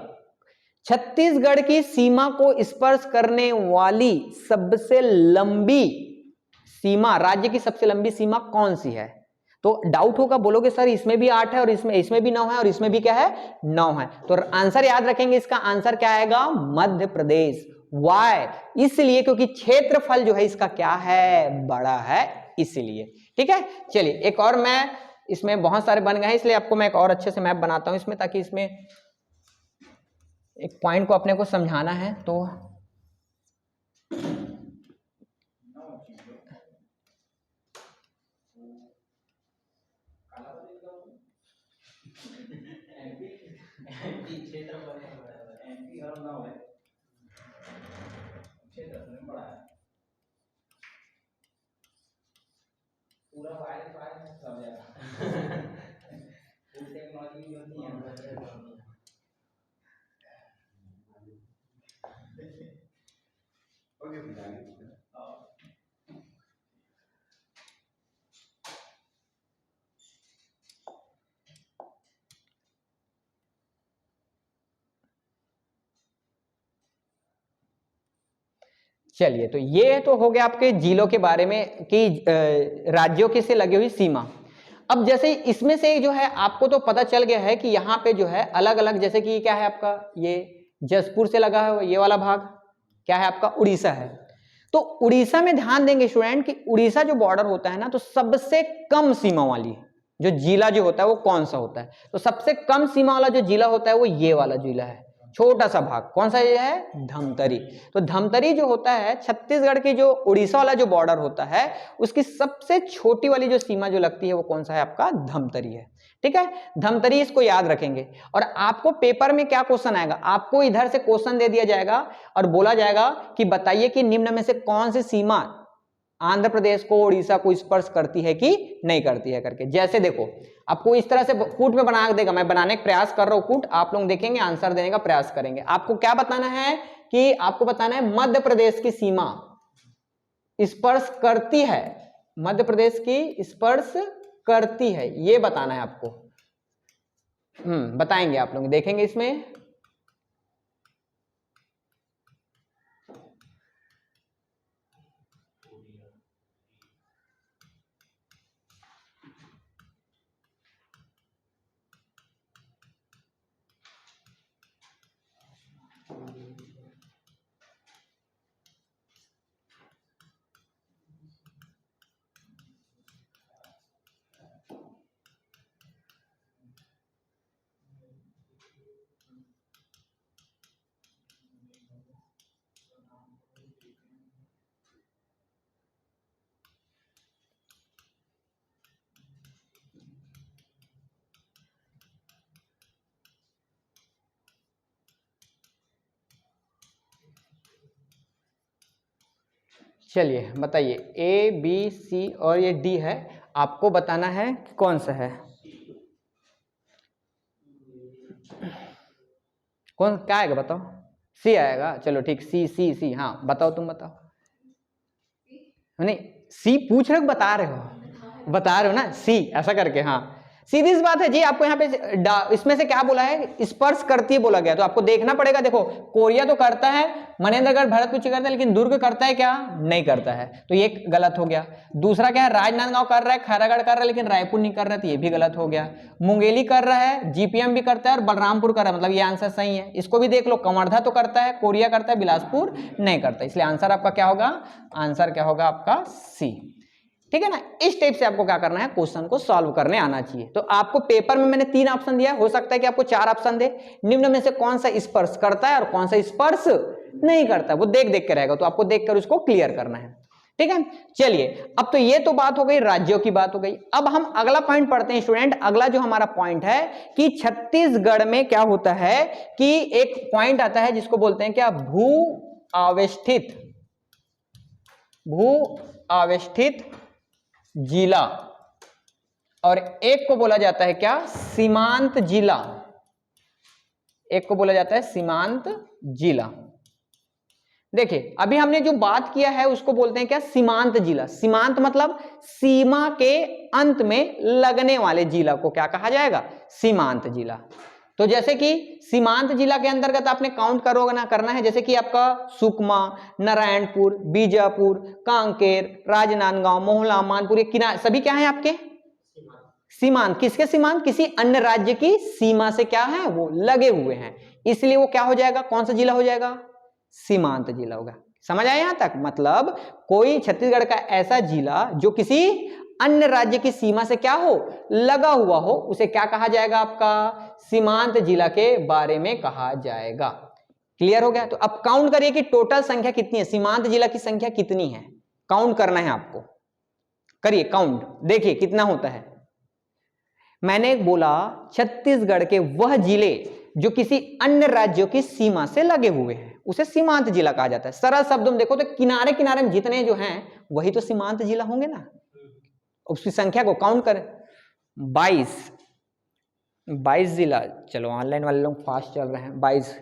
छत्तीसगढ़ की सीमा को स्पर्श करने वाली सबसे लंबी सीमा, राज्य की सबसे लंबी सीमा कौन सी है? तो डाउट होगा, बोलोगे सर इसमें भी 8 है और इसमें भी 9 है और इसमें भी क्या है? 9 है। तो आंसर याद रखेंगे, इसका आंसर क्या आएगा? मध्य प्रदेश। वाई? इसलिए क्योंकि क्षेत्रफल जो है इसका क्या है? बड़ा है, इसलिए, ठीक है। चलिए एक और, मैं इसमें बहुत सारे बन गए, इसलिए आपको मैं एक और अच्छे से मैप बनाता हूं इसमें, ताकि इसमें एक पॉइंट को अपने को समझाना है। तो पूरा वायरस सब जगह टेक्नोलॉजी होती है। चलिए, तो ये तो हो गया आपके जिलों के बारे में कि राज्यों के से लगी हुई सीमा। अब जैसे इसमें से जो है आपको तो पता चल गया है कि यहाँ पे जो है अलग अलग, जैसे कि क्या है आपका, ये जसपुर से लगा है ये वाला भाग क्या है आपका, उड़ीसा है। तो उड़ीसा में ध्यान देंगे स्टूडेंट कि उड़ीसा जो बॉर्डर होता है ना, तो सबसे कम सीमा वाली जो जिला जो होता है वो कौन सा होता है, तो सबसे कम सीमा वाला जो जिला होता है वो ये वाला जिला है, छोटा सा भाग कौन सा ये है, धमतरी। तो धमतरी जो होता है छत्तीसगढ़ की जो उड़ीसा वाला जो बॉर्डर होता है उसकी सबसे छोटी वाली जो सीमा जो लगती है वो कौन सा है आपका, धमतरी है। ठीक है, धमतरी, इसको याद रखेंगे। और आपको पेपर में क्या क्वेश्चन आएगा, आपको इधर से क्वेश्चन दे दिया जाएगा और बोला जाएगा कि बताइए कि निम्न में से कौन सी सीमा आंध्र प्रदेश को उड़ीसा को स्पर्श करती है कि नहीं करती है करके। जैसे देखो आपको इस तरह से कूट में बना देगा, मैं बनाने का प्रयास कर रहा हूं कूट, आप लोग देखेंगे आंसर देने का प्रयास करेंगे। आपको क्या बताना है कि आपको बताना है मध्य प्रदेश की सीमा स्पर्श करती है, मध्य प्रदेश की स्पर्श करती है, ये बताना है आपको। बताएंगे आप लोग, देखेंगे इसमें। चलिए बताइए, ए बी सी और ये डी है, आपको बताना है कौन सा है, कौन क्या आएगा बताओ, सी आएगा, चलो ठीक, सी सी सी, हाँ बताओ, तुम बताओ। नहीं सी पूछ रहे हो, बता रहे हो ना, सी ऐसा करके, हाँ सीधी सी बात है जी। आपको यहाँ पे इसमें से क्या बोला है, स्पर्श करती है बोला गया, तो आपको देखना पड़ेगा। देखो कोरिया तो करता है, मनेंद्रगढ़ भरतपुर करता है, लेकिन दुर्ग करता है क्या, नहीं करता है, तो ये गलत हो गया। दूसरा क्या है, राजनांदगांव कर रहा है, खैरागढ़ कर रहा है, लेकिन रायपुर नहीं कर रहा है, तो ये भी गलत हो गया। मुंगेली कर रहा है, जीपीएम भी करता है, और बलरामपुर कर रहा है, मतलब ये आंसर सही है। इसको भी देख लो, कवर्धा तो करता है, कोरिया करता है, बिलासपुर नहीं करता, इसलिए आंसर आपका क्या होगा, आंसर क्या होगा आपका सी। ठीक है ना, इस टाइप से आपको क्या करना है, क्वेश्चन को सॉल्व करने आना चाहिए। तो आपको पेपर में मैंने 3 ऑप्शन दिया, हो सकता है कि आपको 4 ऑप्शन दे, निम्न में से कौन सा स्पर्श करता है और कौन सा स्पर्श नहीं करता, वो देख देख के रहेगा, तो आपको देखकर उसको क्लियर करना है। ठीक है, चलिए अब तो ये तो बात हो गई, राज्यों की बात हो गई। अब हम अगला पॉइंट पढ़ते हैं स्टूडेंट। अगला जो हमारा पॉइंट है कि छत्तीसगढ़ में क्या होता है कि एक पॉइंट आता है जिसको बोलते हैं क्या, भू आवेष्टित जिला, और एक को बोला जाता है क्या, सीमांत जिला, एक को बोला जाता है सीमांत जिला। देखिए अभी हमने जो बात किया है उसको बोलते हैं क्या, सीमांत जिला। सीमांत मतलब सीमा के अंत में लगने वाले जिला को क्या कहा जाएगा, सीमांत जिला। तो जैसे कि सीमांत जिला के अंतर्गत आपने काउंट करोगे ना, करना है, जैसे कि आपका सुकमा, नारायणपुर, बीजापुर, कांकेर, राजनांदगांव, मोहला, मानपुर, ये किनारे सभी क्या है आपके सीमांत। किसके सीमांत, किसी अन्य राज्य की सीमा से क्या है, वो लगे हुए हैं, इसलिए वो क्या हो जाएगा, कौन सा जिला हो जाएगा, सीमांत जिला होगा। समझ आया यहां तक, मतलब कोई छत्तीसगढ़ का ऐसा जिला जो किसी अन्य राज्य की सीमा से क्या हो, लगा हुआ हो, उसे क्या कहा जाएगा, आपका सीमांत जिला के बारे में कहा जाएगा। क्लियर हो गया। तो अब काउंट करिए कि टोटल संख्या कितनी है, सीमांत जिला की संख्या कितनी है, काउंट करना है आपको, करिए काउंट, देखिए कितना होता है। मैंने बोला छत्तीसगढ़ के वह जिले जो किसी अन्य राज्यों की सीमा से लगे हुए हैं उसे सीमांत जिला कहा जाता है। सरल शब्दों में देखो तो किनारे किनारे में जितने जो हैं वही तो सीमांत जिला होंगे ना। उसकी संख्या को काउंट करें, 22 जिला। चलो ऑनलाइन वाले लोग फास्ट चल रहे हैं। 22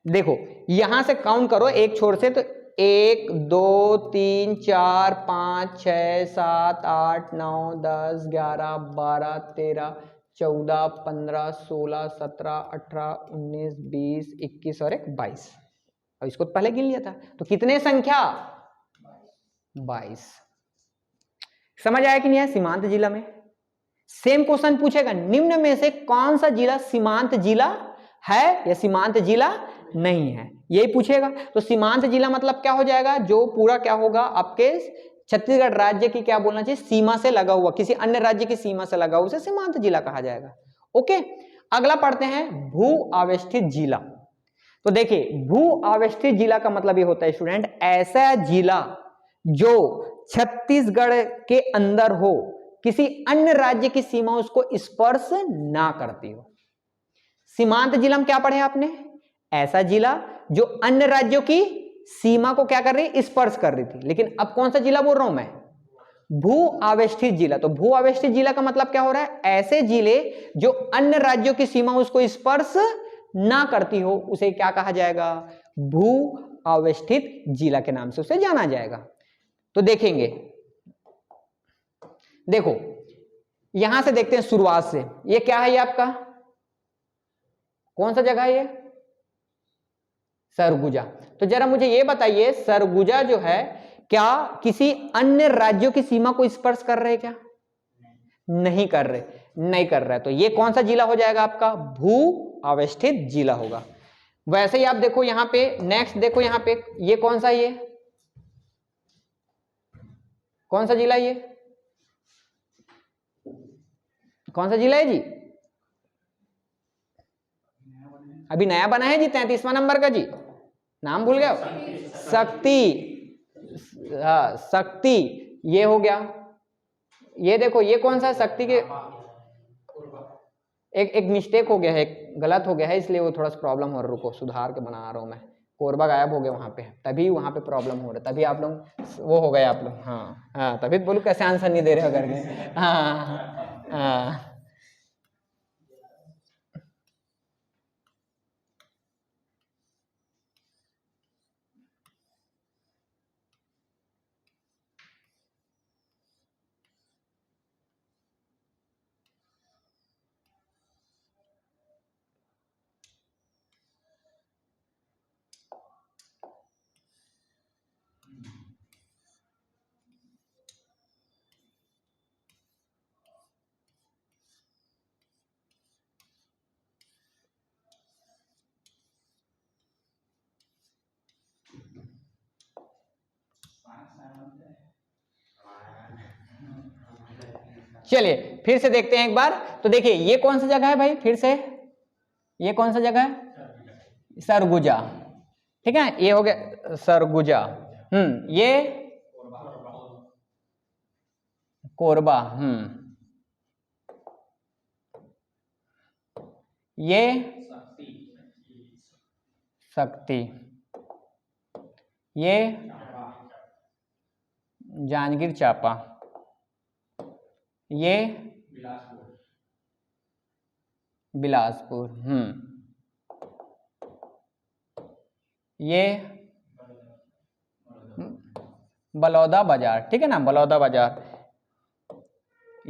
देखो यहां से काउंट करो एक छोर से, तो 1 2 3 4 5 6 7 8 9 10 11 12 13 14 15 16 17 18 19 20 21 और 22। अब इसको तो पहले गिन लिया था, तो कितने संख्या, 22। समझ आया कि नहीं है सीमांत जिला में। सेम क्वेश्चन पूछेगा, निम्न में से कौन सा जिला सीमांत जिला है या सीमांत जिला नहीं है, यही पूछेगा। तो सीमांत जिला मतलब क्या हो जाएगा, जो पूरा क्या होगा आपके छत्तीसगढ़ राज्य की क्या बोलना चाहिए, सीमा से लगा हुआ, किसी अन्य राज्य की सीमा से लगा हुआ, उसे सीमांत जिला कहा जाएगा। ओके, अगला पढ़ते हैं भू आवेष्टित जिला। तो देखिए भू आवेष्टित जिला का मतलब ये होता है स्टूडेंट, ऐसा जिला जो छत्तीसगढ़ के अंदर हो, किसी अन्य राज्य की सीमा उसको स्पर्श ना करती हो। सीमांत जिला में क्या पढ़े आपने, ऐसा जिला जो अन्य राज्यों की सीमा को क्या कर रही, स्पर्श कर रही थी। लेकिन अब कौन सा जिला बोल रहा हूं मैं, भू आवेष्टित जिला। तो भू आवेष्टित जिला का मतलब क्या हो रहा है, ऐसे जिले जो अन्य राज्यों की सीमा उसको स्पर्श ना करती हो, उसे क्या कहा जाएगा, भू आवेष्टित जिला के नाम से उसे जाना जाएगा। तो देखेंगे, देखो यहां से देखते हैं शुरुआत से, ये क्या है, ये आपका कौन सा जगह है, ये सरगुजा। तो जरा मुझे ये बताइए, सरगुजा जो है क्या किसी अन्य राज्यों की सीमा को स्पर्श कर रहे, क्या नहीं कर रहे, नहीं कर रहा है। तो ये कौन सा जिला हो जाएगा आपका, भू आवेष्टित जिला होगा। वैसे ही आप देखो यहां पे, नेक्स्ट देखो यहां पे, ये कौन सा, ये कौन सा जिला, ये कौन सा जिला है जी, अभी नया बना है जी, 33वां नंबर का जी, नाम भूल गया, शक्ति, हाँ शक्ति, ये हो गया। ये देखो ये कौन सा शक्ति के, एक मिस्टेक हो गया है, गलत हो गया है, इसलिए वो थोड़ा सा प्रॉब्लम हो रहा है, रुको सुधार के बना रहा हूं मैं, कोरबा गायब हो गया वहां पे, तभी वहां पे प्रॉब्लम हो रहा है, तभी आप लोग वो हो गए आप लोग, हाँ हाँ, तभी तो बोलूं कैसे आंसर नहीं दे रहे हो करके, हाँ हाँ। चलिए फिर से देखते हैं एक बार। तो देखिए ये कौन सा जगह है भाई, फिर से ये कौन सा जगह है, सरगुजा, ठीक है, ये हो गया सरगुजा। ये कोरबा, ये शक्ति, ये जांजगीर चांपा, ये बिलासपुर, ये बलौदा बाजार, ठीक है ना, बलौदा बाजार,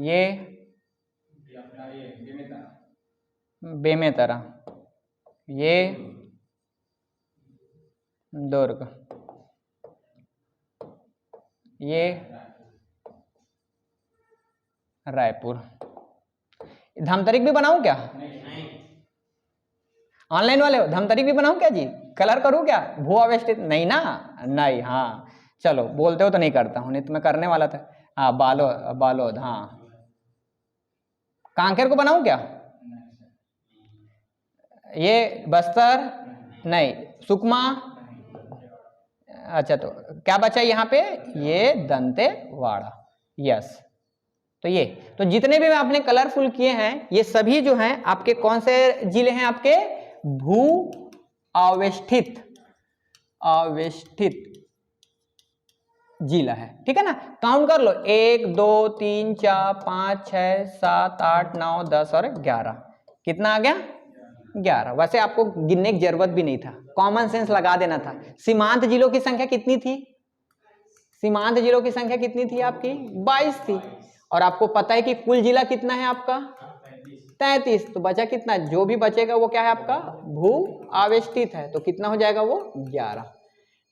ये बेमेतरा, ये दुर्ग, ये रायपुर। धमतरी भी बनाऊं क्या, ऑनलाइन वाले हो, धमतरी भी बनाऊं क्या जी, कलर करूं क्या, भू आवेष्टित नहीं ना, नहीं, हाँ चलो बोलते हो तो नहीं करता हूं, नहीं तो मैं करने वाला था। हाँ बालोद, हाँ कांकेर को बनाऊं क्या, ये बस्तर नहीं, सुकमा, अच्छा तो क्या बचा यहाँ पे, ये दंतेवाड़ा, यस। तो ये तो जितने भी आपने कलरफुल किए हैं ये सभी जो हैं आपके कौन से जिले हैं, आपके भू आवेष्टित जिला है, ठीक है ना। काउंट कर लो, 1 2 3 4 5 6 7 8 9 10 और 11, कितना आ गया, 11। वैसे आपको गिनने की जरूरत भी नहीं था, कॉमन सेंस लगा देना था। सीमांत जिलों की संख्या कितनी थी, सीमांत जिलों की संख्या कितनी थी आपकी, 22 थी, और आपको पता है कि कुल जिला कितना है आपका, 33। तो बचा कितना, जो भी बचेगा वो क्या है आपका, भू आवेष्टित है, तो कितना हो जाएगा वो 11,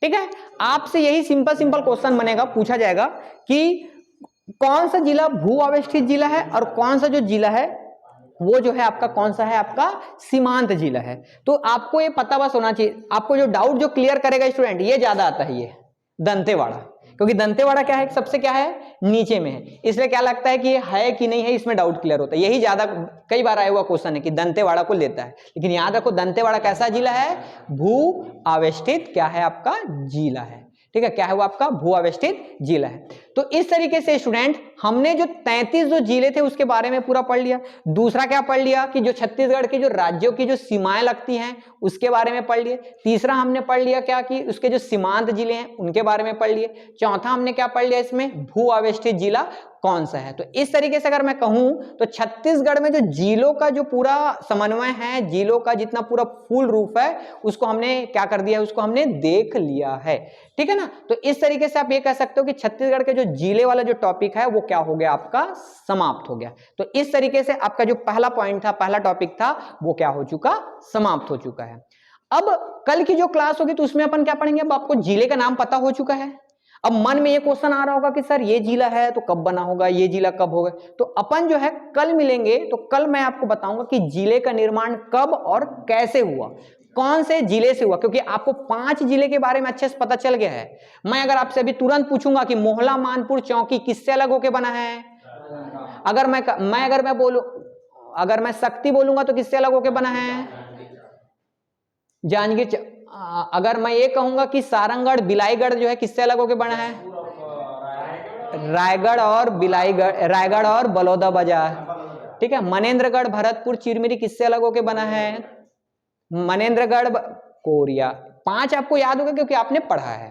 ठीक है। आपसे यही सिंपल क्वेश्चन बनेगा, पूछा जाएगा कि कौन सा जिला भू आवेष्टित जिला है और कौन सा जो जिला है वो जो है आपका कौन सा है, आपका सीमांत जिला है। तो आपको ये पता बस होना चाहिए। आपको जो डाउट जो क्लियर करेगा स्टूडेंट, ये ज्यादा आता है, ये दंतेवाड़ा, क्योंकि दंतेवाड़ा क्या है, सबसे क्या है, नीचे में है, इसलिए क्या लगता है कि ये है कि नहीं है, इसमें डाउट क्लियर होता है। यही ज्यादा कई बार आया हुआ क्वेश्चन है कि दंतेवाड़ा को लेता है, लेकिन याद रखो दंतेवाड़ा कैसा जिला है, भू आवेष्टित क्या है आपका जिला है। ठीक है, क्या है वो आपका भू आवेष्टित जिला है। तो इस तरीके से स्टूडेंट हमने जो 33 जो जिले थे उसके बारे में पूरा पढ़ लिया। दूसरा क्या पढ़ लिया कि जो छत्तीसगढ़ के जो राज्यों की जो सीमाएं लगती हैं उसके बारे में पढ़ लिए। तीसरा हमने पढ़ लिया क्या कि उसके जो सीमांत जिले हैं उनके बारे में पढ़ लिए। चौथा हमने क्या पढ़ लिया, इसमें भू आवेष्टित जिला कौन सा है। तो इस तरीके से अगर मैं कहूं तो छत्तीसगढ़ में जो जिलों का जो पूरा समन्वय है, जिलों का जितना पूरा फुल रूप है, उसको हमने क्या कर दिया है, उसको हमने देख लिया है। ठीक है ना। तो इस तरीके से आप ये कह सकते हो कि छत्तीसगढ़ के जो जिले वाला जो टॉपिक है वो क्या हो गया, आपका समाप्त हो गया। तो इस तरीके से आपका जो पहला पॉइंट था, पहला टॉपिक था, वो क्या हो चुका, समाप्त हो चुका है। अब कल की जो क्लास होगी तो उसमें अपन क्या पढ़ेंगे, अब आपको जिले का नाम पता हो चुका है। अब मन में ये क्वेश्चन आ रहा होगा कि सर ये जिला है तो कब बना होगा, ये जिला कब होगा। तो अपन जो है कल मिलेंगे तो कल मैं आपको बताऊंगा कि जिले का निर्माण कब और कैसे हुआ, कौन से जिले से हुआ, क्योंकि आपको 5 जिले के बारे में अच्छे से पता चल गया है। मैं अगर आपसे अभी तुरंत पूछूंगा कि मोहला मानपुर चौकी किससे अलग होकर बना है, अगर मैं बोलूं, अगर मैं शक्ति बोलूंगा तो किससे अलग होकर बना है, जांजगीर। अगर मैं ये कहूंगा कि सारंगगढ़ बिलाईगढ़ जो है किससे अलग होकर बना है, रायगढ़ और बिलाईगढ़, रायगढ़ और बलौदाबाजार। ठीक है। मनेन्द्रगढ़ भरतपुर चिरमिरी किससे अलग होकर बना है, मनेन्द्रगढ़ कोरिया। 5 आपको याद होगा क्योंकि आपने पढ़ा है।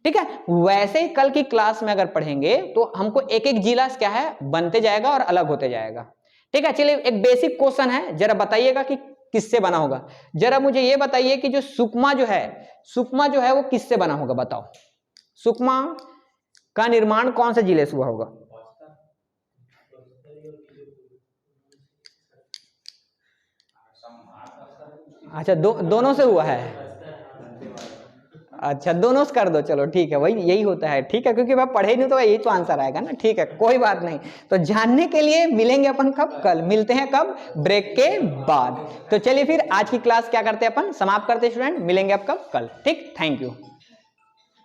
ठीक है। वैसे ही कल की क्लास में अगर पढ़ेंगे तो हमको एक एक जिला क्या है बनते जाएगा और अलग होते जाएगा। ठीक है। चलिए एक बेसिक क्वेश्चन है, जरा बताइएगा कि किससे बना होगा। जरा मुझे ये बताइए कि जो सुकमा जो है वो किससे बना होगा, बताओ। सुकमा का निर्माण कौन से जिले से हुआ होगा, अच्छा दोनों से हुआ है, अच्छा दोनों से कर दो, चलो ठीक है, वही यही होता है। ठीक है, क्योंकि मैं पढ़े नहीं तो यही तो आंसर आएगा ना। ठीक है, कोई बात नहीं। तो जानने के लिए मिलेंगे अपन कब, कल मिलते हैं, कब, ब्रेक के बाद। तो चलिए फिर आज की क्लास क्या करते हैं अपन, समाप्त करते हैं स्टूडेंट, मिलेंगे अब कब, कल। ठीक, थैंक यू।